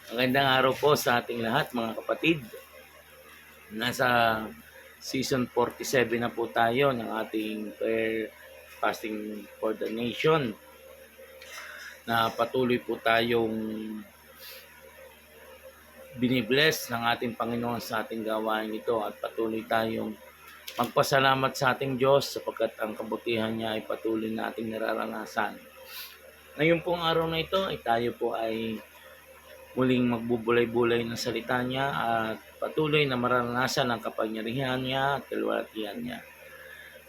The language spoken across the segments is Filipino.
Magandang araw po sa ating lahat mga kapatid. Nasa season 47 na po tayo ng ating prayer fasting for the nation, na patuloy po tayong binibless ng ating Panginoon sa ating gawain ito, at patuloy tayong magpasalamat sa ating Diyos sapagkat ang kabutihan niya ay patuloy nating nararanasan. Ngayon pong araw na ito ay tayo po ay muling magbubulay-bulay ng salita niya at patuloy na maranasan ang kapangyarihan niya at kalwalatian niya.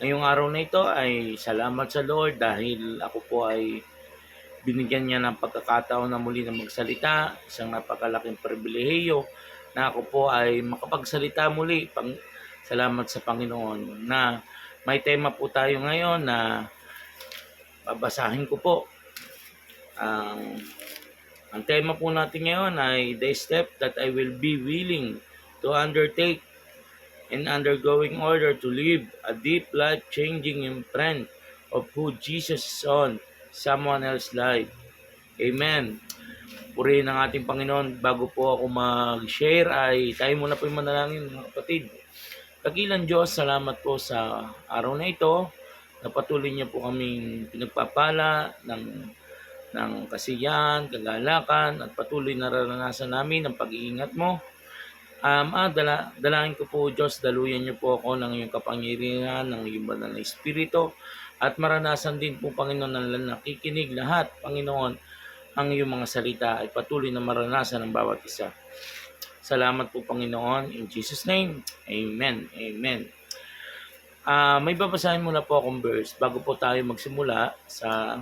Ngayong araw na ito ay salamat sa Lord dahil ako po ay binigyan niya ng pagkakataon na muli na magsalita. Isang napakalaking pribilehiyo na ako po ay makapagsalita muli. Salamat sa Panginoon na may tema po tayo ngayon na babasahin ko po. Ang tema po natin ngayon ay the step that I will be willing to undertake in undergoing order to live a deep life-changing imprint of who Jesus is on someone else's life. Amen. Purihin ang ating Panginoon. Bago po ako mag-share ay tayo muna po yung manalangin mga kapatid. Dakilang Diyos, salamat po sa araw na ito na patuloy niyo po kaming pinagpapala ng kasiyahan, kagalakan, at patuloy na naranasan namin ang pag-iingat mo. Dalangin ko po, Diyos, daluyan niyo po ako ng iyong kapangyarihan, ng iyong banal na Espiritu, at maranasan din po, Panginoon, ng nakikinig lahat, Panginoon, ang iyong mga salita ay patuloy na maranasan ng bawat isa. Salamat po, Panginoon. In Jesus' name, Amen. Amen. May babasahin muna po akong verse bago po tayo magsimula sa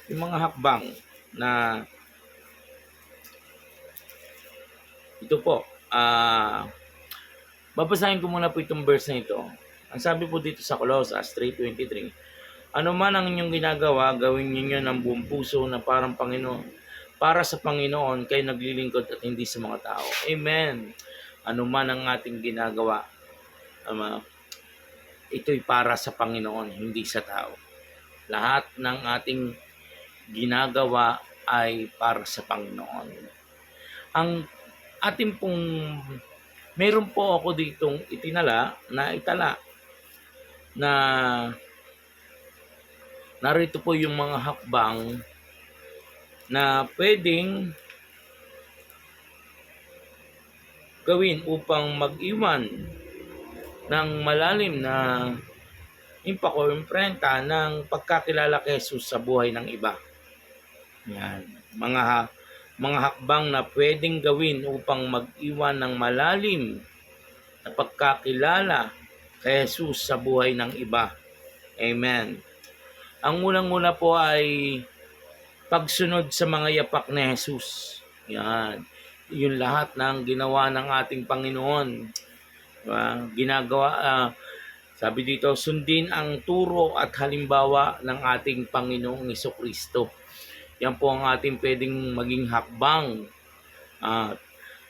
yung mga hakbang na ito po. Babasahin ko muna po itong verse na ito. Ang sabi po dito sa Colossus 3:23, ano man ang inyong ginagawa, gawin niyo ng buong puso na para sa Panginoon kayo naglilingkod at hindi sa mga tao. Amen. Ano man ang ating ginagawa, ito'y para sa Panginoon, hindi sa tao. Lahat ng ating ginagawa ay para sa Panginoon. Ang ating pong meron po ako ditong itala na narito po yung mga hakbang na pwedeng gawin upang mag-iwan ng malalim na impact o imprenta ng pagkakilala kay Jesus sa buhay ng iba. Yan. Mga hakbang na pwedeng gawin upang mag-iwan ng malalim na pagkakilala kay Jesus sa buhay ng iba. Amen. Ang unang-una po ay pagsunod sa mga yapak ni Jesus. Yan. Yung lahat ng ginawa ng ating Panginoon. Sabi dito, sundin ang turo at halimbawa ng ating Panginoong Jesucristo. Yan po ang ating pwedeng maging hakbang.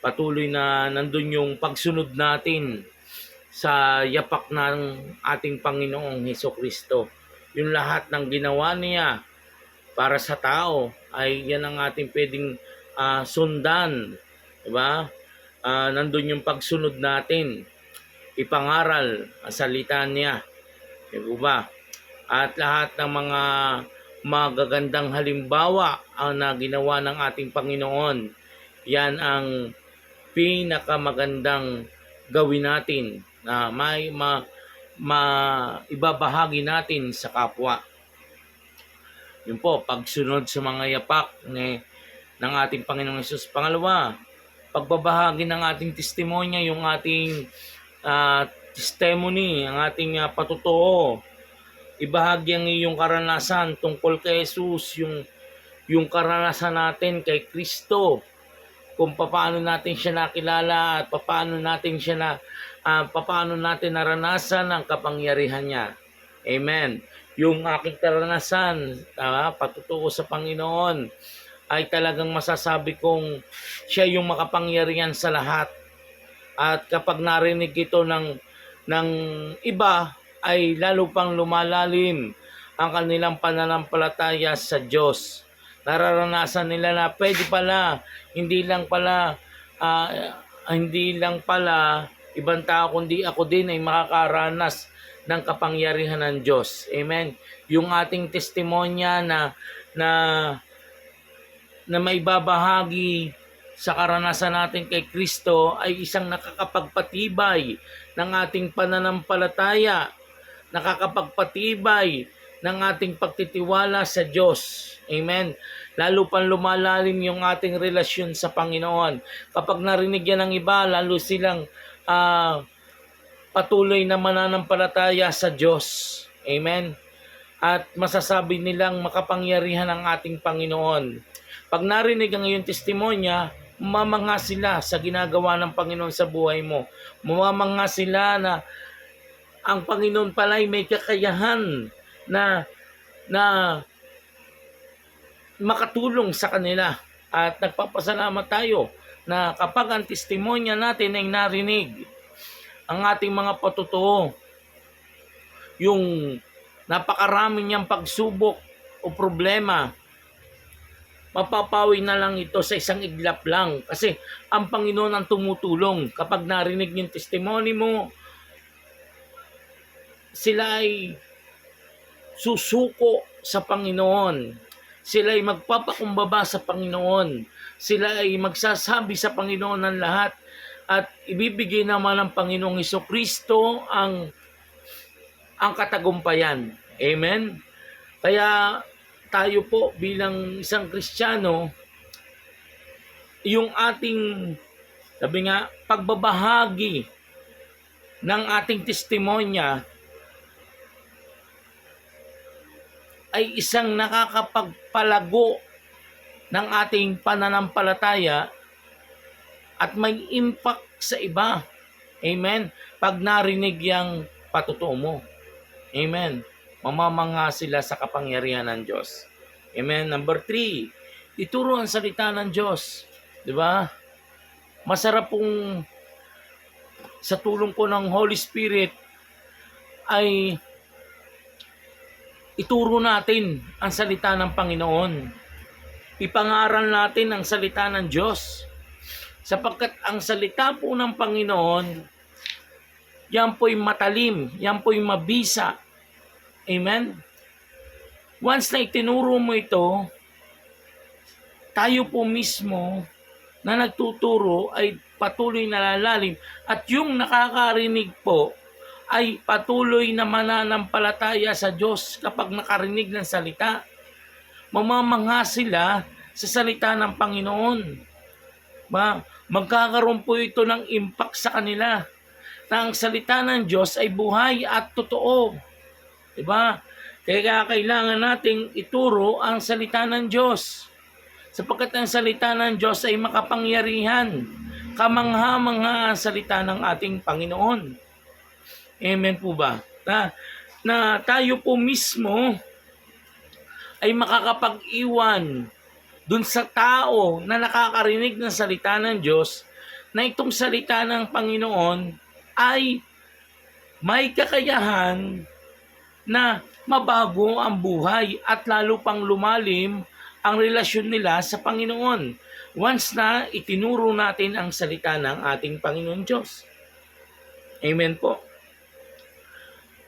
Patuloy na nandun yung pagsunod natin sa yapak ng ating Panginoong Jesucristo. Yung lahat ng ginawa niya para sa tao ay yan ang ating pwedeng sundan. Diba? Nandun yung pagsunod natin. Ipangaral ang salita niya. Diba? At lahat ng mga magagandang halimbawa ang ginawa ng ating Panginoon, yan ang pinakamagandang gawin natin na may ibabahagi natin sa kapwa. Yun po, pagsunod sa mga yapak ng ating Panginoong Hesus. Pangalawa, pagbabahagi ng ating testimonya, yung ating testimony, ang ating patutuo. Ibahagi ang iyong karanasan tungkol kay Jesus, yung karanasan natin kay Kristo, kung paano natin siya nakilala at paano natin naranasan ang kapangyarihan niya. Amen. Yung aking karanasan, patutuo sa Panginoon, ay talagang masasabi kong siya yung makapangyarihan sa lahat. At kapag narinig ito ng iba, ay lalo pang lumalalim ang kanilang pananampalataya sa Diyos. Nararanasan nila na pwede pala, hindi lang pala, ibang tao, kundi ako din ay makakaranas ng kapangyarihan ng Diyos. Amen. Yung ating testimonya na na may babahagi sa karanasan natin kay Kristo ay isang nakakapagpatibay ng ating pananampalataya, nakakapagpatibay ng ating pagtitiwala sa Diyos. Amen. Lalo pang lumalalim yung ating relasyon sa Panginoon. Kapag narinig yan ng iba, lalo silang patuloy na mananampalataya sa Diyos. Amen. At masasabi nilang makapangyarihan ang ating Panginoon. Pag narinig ang iyong testimonya, mamangha sila sa ginagawa ng Panginoon sa buhay mo. Mamangha sila na ang Panginoon pala'y may kakayahan na makatulong sa kanila. At nagpapasalamat tayo na kapag ang testimonya natin ay narinig, ang ating mga patutuo, yung napakarami niyang pagsubok o problema, mapapawi na lang ito sa isang iglap lang. Kasi ang Panginoon ang tumutulong. Kapag narinig yung testimony mo, sila ay susuko sa Panginoon. Sila ay magpapakumbaba sa Panginoon. Sila ay magsasabi sa Panginoon ng lahat. At ibibigay naman ng Panginoong Hesukristo ang katagumpayan. Amen? Kaya tayo po bilang isang Kristiyano, yung ating, sabi nga, pagbabahagi ng ating testimonya ay isang nakakapagpalago ng ating pananampalataya at may impact sa iba. Amen? Pag narinig yung patutuo mo. Amen? Mamamangha sila sa kapangyarihan ng Diyos. Amen? Number 3, ituro ang salita ng Diyos. Diba? Masarap pong sa tulong po ng Holy Spirit ay ituro natin ang salita ng Panginoon. Ipangaral natin ang salita ng Diyos. Sapagkat ang salita po ng Panginoon, yan po'y matalim, yan po'y mabisa. Amen? Once na itinuro mo ito, tayo po mismo na nagtuturo ay patuloy na lalalim. At yung nakakarinig po ay patuloy na mananampalataya sa Diyos kapag nakarinig ng salita. Mamamangha sila sa salita ng Panginoon. Magkakaroon po ito ng impact sa kanila na ang salita ng Diyos ay buhay at totoo. Diba? Kaya kailangan nating ituro ang salita ng Diyos. Sapagkat ang salita ng Diyos ay makapangyarihan. Kamangha-mangha ang salita ng ating Panginoon. Amen po ba? Na tayo po mismo ay makakapag-iwan dun sa tao na nakakarinig ng salita ng Diyos na itong salita ng Panginoon ay may kakayahan na mabago ang buhay at lalo pang lumalim ang relasyon nila sa Panginoon once na itinuro natin ang salita ng ating Panginoon Diyos. Amen po.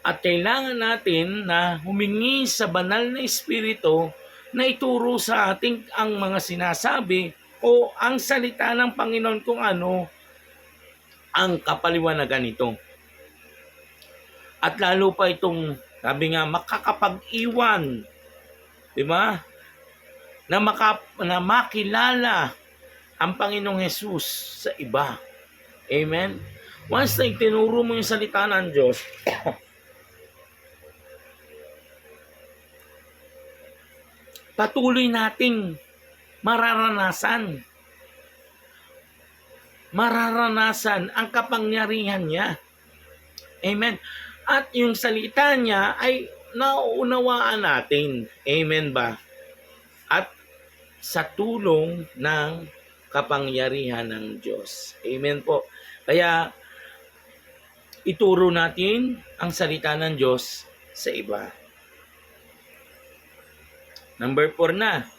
At kailangan natin na humingi sa banal na Espiritu na ituro sa ating ang mga sinasabi o ang salita ng Panginoon kung ano ang kapaliwanagan nito. At lalo pa itong, sabi nga, makakapag-iwan, di ba? Na makilala ang Panginoong Jesus sa iba. Amen? Once na itinuro mo yung salita ng Diyos, patuloy nating mararanasan ang kapangyarihan niya. Amen. At yung salita niya ay nauunawaan natin. Amen ba? At sa tulong ng kapangyarihan ng Diyos. Amen po. Kaya ituro natin ang salita ng Diyos sa iba. Number 4 na.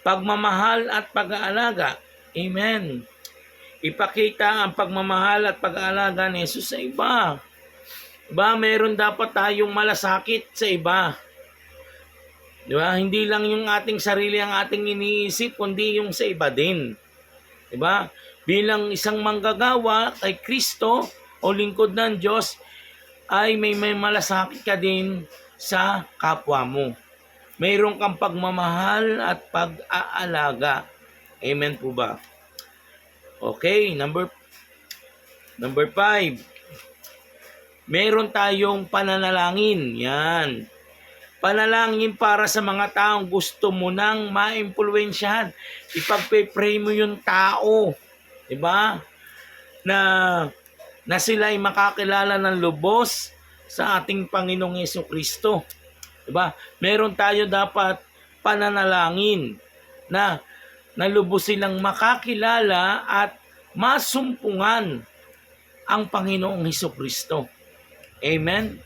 pagmamahal at pag-aalaga. Amen. Ipakita ang pagmamahal at pag-aalaga ni Jesus sa iba. Diba? Meron dapat tayong malasakit sa iba. Diba? Hindi lang yung ating sarili ang ating iniisip, kundi yung sa iba din. Diba? Bilang isang manggagawa kay Kristo o lingkod ng Diyos, ay may malasakit ka din sa kapwa mo. Mayroon kang pagmamahal at pag-aalaga. Amen po ba? Okay, number 5. Meron tayong pananalangin. Yan. Panalangin para sa mga taong gusto mo nang maimpluwensyahan. Ipagpe-pray mo yung tao. Diba? Na sila ay makakilala ng lubos sa ating Panginoong Jesucristo. Diba? Meron tayo dapat pananalangin na lubos silang makakilala at masumpungan ang Panginoong Jesucristo. Amen?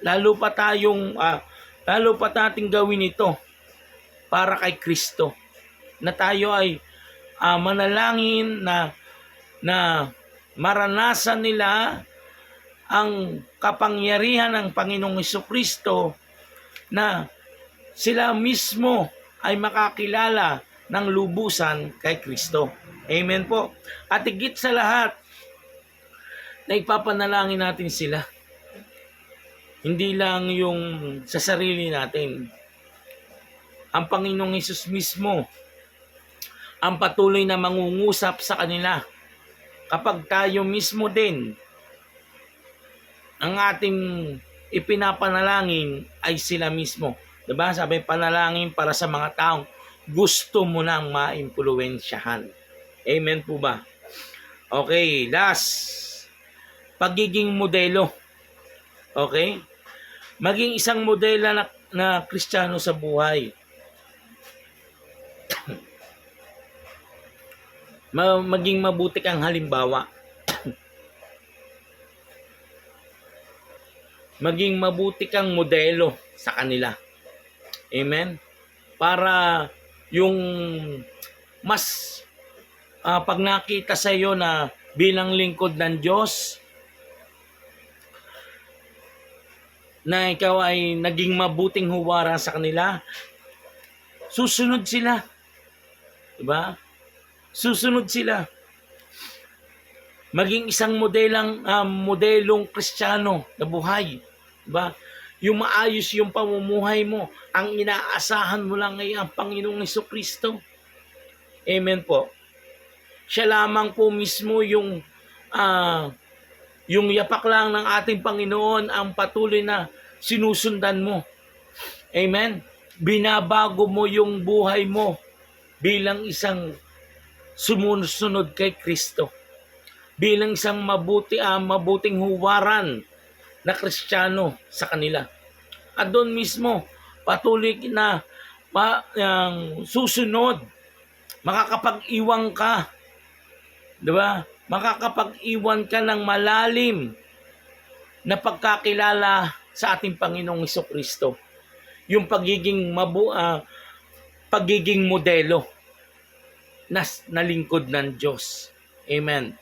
Lalo pa nating gawin ito para kay Kristo. Na tayo ay manalangin na maranasan nila ang kapangyarihan ng Panginoong Jesucristo, na sila mismo ay makakilala ng lubusan kay Kristo. Amen po. At higit sa lahat, na ipapanalangin natin sila. Hindi lang yung sa sarili natin. Ang Panginoong Hesus mismo ang patuloy na mangungusap sa kanila. Kapag tayo mismo din ang ating ipinapanalangin ay sila mismo. Diba? Sabi, panalangin para sa mga taong gusto mo nang maimpluwensyahan. Amen po ba? Okay, last. Pagiging modelo. Okay? Maging isang modelo na Kristiyano sa buhay. Maging mabuti kang halimbawa. Maging mabuti kang modelo sa kanila. Amen? Para yung mas pag nakita sa iyo na bilang lingkod ng Diyos, na ikaw ay naging mabuting huwara sa kanila, susunod sila. Diba? Susunod sila. Maging isang modelong Kristiyano na buhay. Diba? Yung maayos yung pamumuhay mo, ang inaasahan mo lang ay ang Panginoong Jesucristo. Amen po. Siya lamang po mismo yung yapak lang ng ating Panginoon ang patuloy na sinusundan mo. Amen? Binabago mo yung buhay mo bilang isang sumusunod kay Kristo. Bilang isang mabuting huwaran na Kristiyano sa kanila. At doon mismo, patuloy na susunod. Makakapag-iwan ka. Diba? Makakapag-iwan ka ng malalim na pagkakilala sa ating Panginoong Jesucristo. Yung pagiging modelo na lingkod ng Diyos. Amen.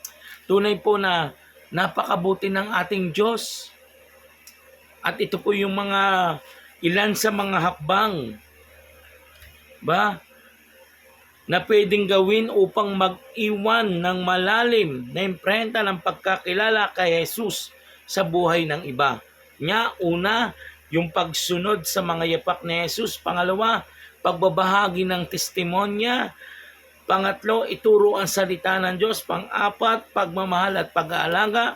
Tunay po na napakabuti ng ating Diyos. At ito po yung ilan sa mga hakbang na pwedeng gawin upang mag-iwan ng malalim na imprenta ng pagkakilala kay Jesus sa buhay ng iba. Una, yung pagsunod sa mga yapak ni Jesus. Pangalawa, pagbabahagi ng testimonya. Pangatlo, ituro ang salita ng Diyos. Pang-apat, pagmamahal at pag-aalaga.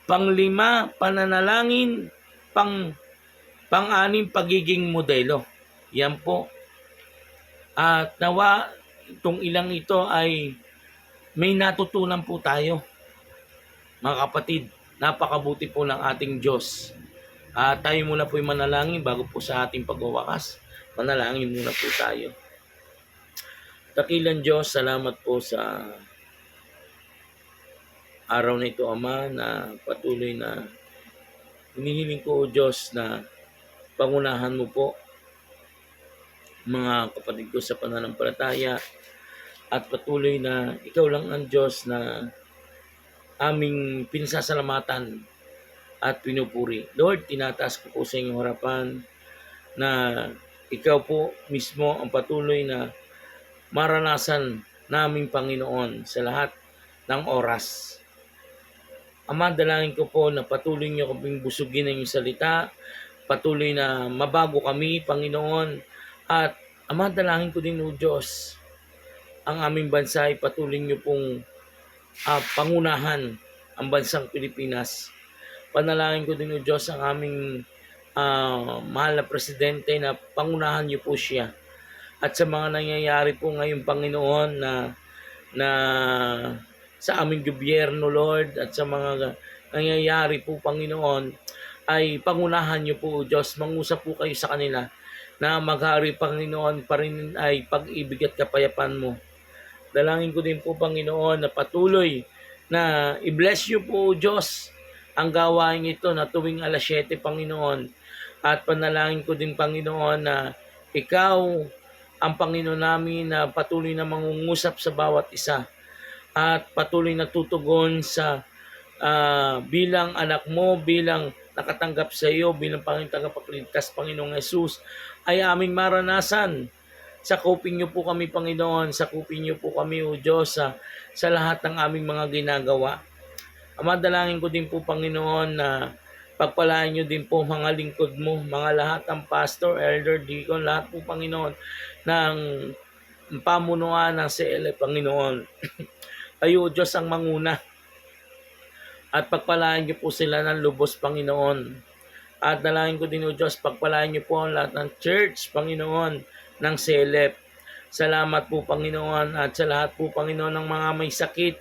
Panglima, pananalangin. Pang-anim, pagiging modelo. Yan po. At nawa, itong ilang ito ay may natutunan po tayo. Mga kapatid, napakabuti po ng ating Diyos. Tayo muna po yung manalangin bago po sa ating pagwawakas. Manalangin muna po tayo. Dakilang Diyos, salamat po sa araw na ito, Ama, na patuloy na hinihiling ko, O Diyos, na pangunahan mo po mga kapatid ko sa pananampalataya, at patuloy na ikaw lang ang Diyos na aming pinasasalamatan at pinupuri. Lord, tinataas ko po sa inyong harapan na ikaw po mismo ang patuloy na maranasan naming Panginoon sa lahat ng oras. Ama, dalangin ko po na patuloy niyo kaming busugin ng iyong salita, patuloy na mabago kami, Panginoon, at Ama, dalangin ko din, O Diyos, ang aming bansa ay patuloy niyo pong pangunahan ang bansang Pilipinas. Panalangin ko din, O Diyos, ang aming mahal na presidente na pangunahan niyo po siya. At sa mga nangyayari po ngayon, Panginoon, na sa aming gobyerno, Lord, at sa mga nangyayari po, Panginoon, ay pangunahan niyo po, O Diyos. Mangusap po kayo sa kanila na maghari, Panginoon, pa rin ay pag-ibig at kapayapaan mo. Dalangin ko din po, Panginoon, na patuloy na i-bless niyo po, O Diyos, ang gawain ito na tuwing alas 7, Panginoon. At panalangin ko din, Panginoon, na ikaw ang Panginoon namin na patuloy na mangungusap sa bawat isa at patuloy na tutugon sa bilang anak mo, bilang nakatanggap sa iyo, bilang Panginoon tagapagligtas, Panginoong Jesus, ay aming maranasan. Sakupin niyo po kami, Panginoon, sakupin niyo po kami, O Diyos, sa lahat ng aming mga ginagawa. Ama, dalangin ko din po, Panginoon, na pagpalain niyo din po mga lingkod mo, mga lahat ng pastor, elder, deacon, lahat po, Panginoon, ng pamunuan ng CLF, Panginoon. Kayo, Diyos, ang manguna. At pagpalain niyo po sila ng lubos, Panginoon. At dalangin ko din, O Diyos, pagpalain niyo po ang lahat ng church, Panginoon, ng CLF. Salamat po, Panginoon, at sa lahat po, Panginoon, ng mga may sakit,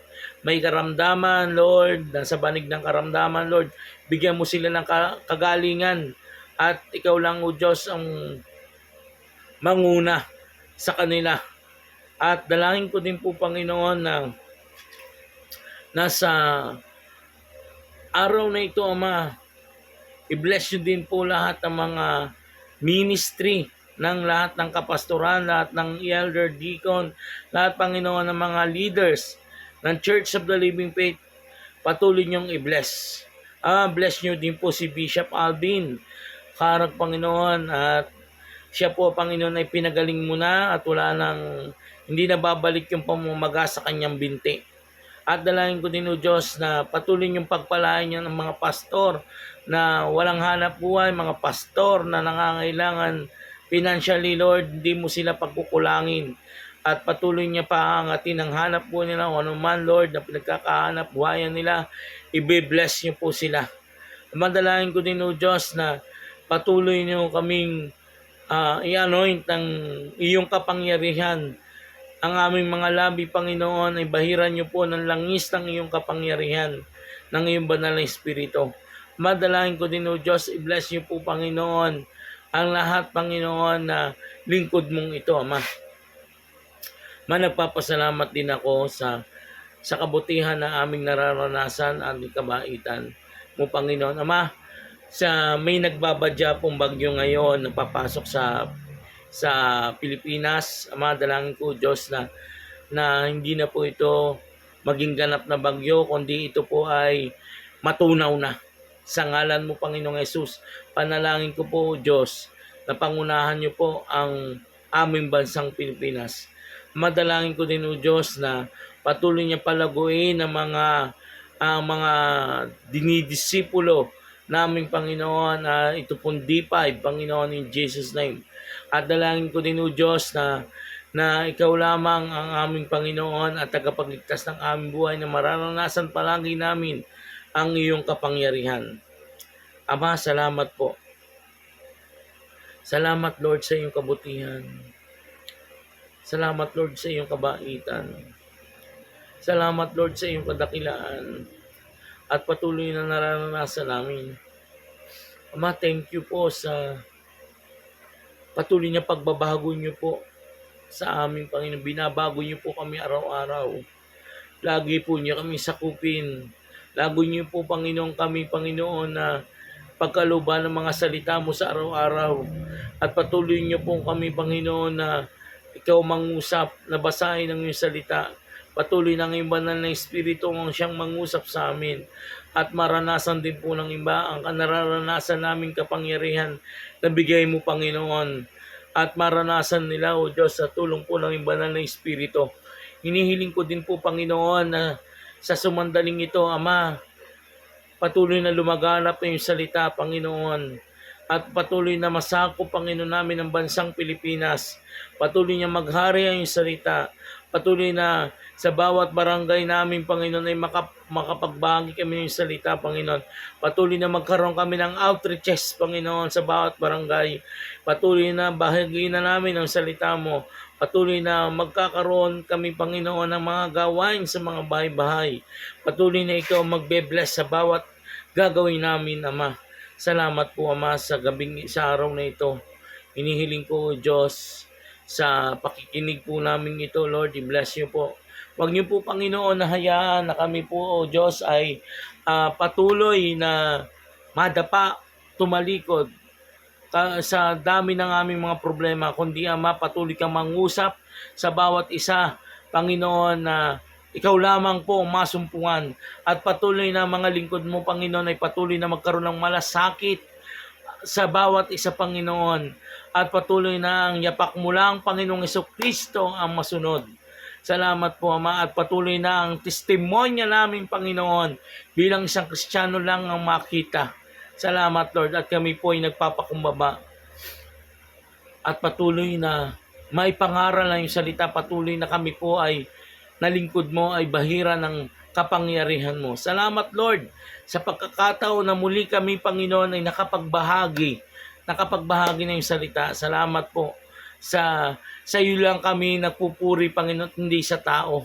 may karamdaman, Lord, nasa banig ng karamdaman, Lord, bigyan mo sila ng kagalingan. At ikaw lang, O Diyos, ang manguna sa kanila. At dalangin ko din po, Panginoon, na nasa araw na ito, Ama, i-bless nyo din po lahat ng mga ministry ng lahat ng kapastoran, lahat ng elder, deacon, lahat, Panginoon, ng mga leaders ng Church of the Living Faith. Patuloy nyong i-bless. Bless nyo din po si Bishop Alvin Carag, Panginoon, at siya po, Panginoon, ay pinagaling mo na at wala nang, hindi na babalik yung pamamaga sa kanyang binti. At dalangin ko din, O Diyos, na patuloy yung pagpalain niya ng mga pastor na walang hanap buhay, mga pastor na nangangailangan financially, Lord, hindi mo sila pagkukulangin. At patuloy niya paangatin ang hanap buhay nila, o anuman, Lord, na pinagkakahanap buhayan nila, i-bless niyo po sila. Madalangin ko din, O Diyos, na patuloy niyo kaming i-anoint ng iyong kapangyarihan. Ang aming mga labi, Panginoon, ay bahiran niyo po ng langis ng iyong kapangyarihan, ng iyong banal na Espiritu. Madalangin ko din, O Diyos, i-bless niyo po, Panginoon, ang lahat, Panginoon, na lingkod mong ito, Ama. Nagpapasalamat din ako sa kabutihan na aming nararanasan at kabaitan mo, Panginoon. Ama, may nagbabadya pong bagyo ngayon, napapasok sa Pilipinas. Ama, dalangin ko, Diyos, na hindi na po ito maging ganap na bagyo, kundi ito po ay matunaw na. Sa ngalan mo, Panginoong Jesus, panalangin ko po, Diyos, na pangunahan niyo po ang aming bansang Pilipinas. Madalangin ko din, O Diyos, na patuloy niya palaguin ang mga dinidisipulo naming Panginoon, na ito pong D5, Panginoon, in Jesus' name. At dalangin ko din, O Diyos, na ikaw lamang ang aming Panginoon at tagapagligtas ng aming buhay, na mararanasan palagi namin ang iyong kapangyarihan. Ama, salamat po. Salamat, Lord, sa iyong kabutihan. Salamat, Lord, sa iyong kabaitan. Salamat, Lord, sa iyong kadakilaan. At patuloy na nararanasan namin. Ama, thank you po sa patuloy niya pagbabago niyo po sa aming Panginoon. Binabago niyo po kami araw-araw. Lagi po niyo kami sakupin. Lagi niyo po, Panginoon, kami, Panginoon, na pagkalooban ng mga salita mo sa araw-araw. At patuloy niyo po kami, Panginoon, na ikaw mangusap, na basahin ang iyong salita. Patuloy ng iyong banal na Espiritu ang siyang mangusap sa amin. At maranasan din po ng iba ang nararanasan naming kapangyarihan na bigay mo, Panginoon. At maranasan nila, O Diyos, sa tulong po ng iyong banal na Espiritu. Hinihiling ko din po, Panginoon, na sa sumandaling ito, Ama, patuloy na lumaganap na yung salita, Panginoon. At patuloy na masakop, Panginoon namin, ang bansang Pilipinas. Patuloy niya maghari ang iyong salita. Patuloy na sa bawat barangay namin, Panginoon, ay makapagbahagi kami ng salita, Panginoon. Patuloy na magkaroon kami ng outreaches, Panginoon, sa bawat barangay. Patuloy na bahagi na namin ang salita mo. Patuloy na magkakaroon kami, Panginoon, ng mga gawain sa mga bahay-bahay. Patuloy na ikaw magbe-bless sa bawat gagawin namin, Ama. Salamat po, Ama, sa araw na ito. Inihiling ko, Diyos, sa pakikinig po namin ito, Lord, i-bless niyo po. Huwag niyo po, Panginoon, na hayaan na kami po, O Diyos, ay patuloy na madapa, tumalikod sa dami ng aming mga problema, kundi, Ama, patuloy kang mangusap sa bawat isa, Panginoon, na ikaw lamang po ang masumpungan. At patuloy na mga lingkod mo, Panginoon, ay patuloy na magkaroon ng malasakit sa bawat isa, Panginoon. At patuloy na ang yapak mo lang, Panginoong Jesucristo, ang masunod. Salamat po, Ama. At patuloy na ang testimonya namin, Panginoon, bilang isang Kristiyano lang ang makita. Salamat, Lord. At kami po ay nagpapakumbaba. At patuloy na may pangaral na yung salita. Patuloy na kami po ay nalingkod mo, ay bahira ng kapangyarihan mo. Salamat, Lord, sa pagkakataon na muli kami, Panginoon, ay nakapagbahagi ng salita. Salamat po sa iyo lang kami nagpupuri, Panginoon, hindi sa tao.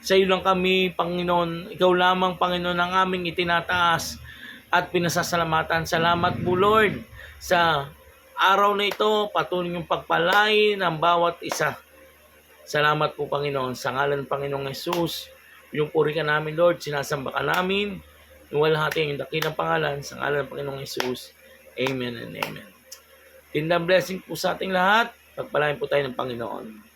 Sa iyo lang kami, Panginoon, ikaw lamang, Panginoon, ang aming itinataas at pinasasalamatan. Salamat po, Lord, sa araw na ito. Patuloy yung pagpalain ang bawat isa. Salamat po, Panginoon. Sa ngalan ng Panginoong Jesus, yung puri ka namin, Lord. Sinasamba ka namin. Iwalhati yung dakilang pangalan. Sa ngalan ng Panginoong Jesus. Amen and amen. Kingdom blessing po sa ating lahat. Pagpalain po tayo ng Panginoon.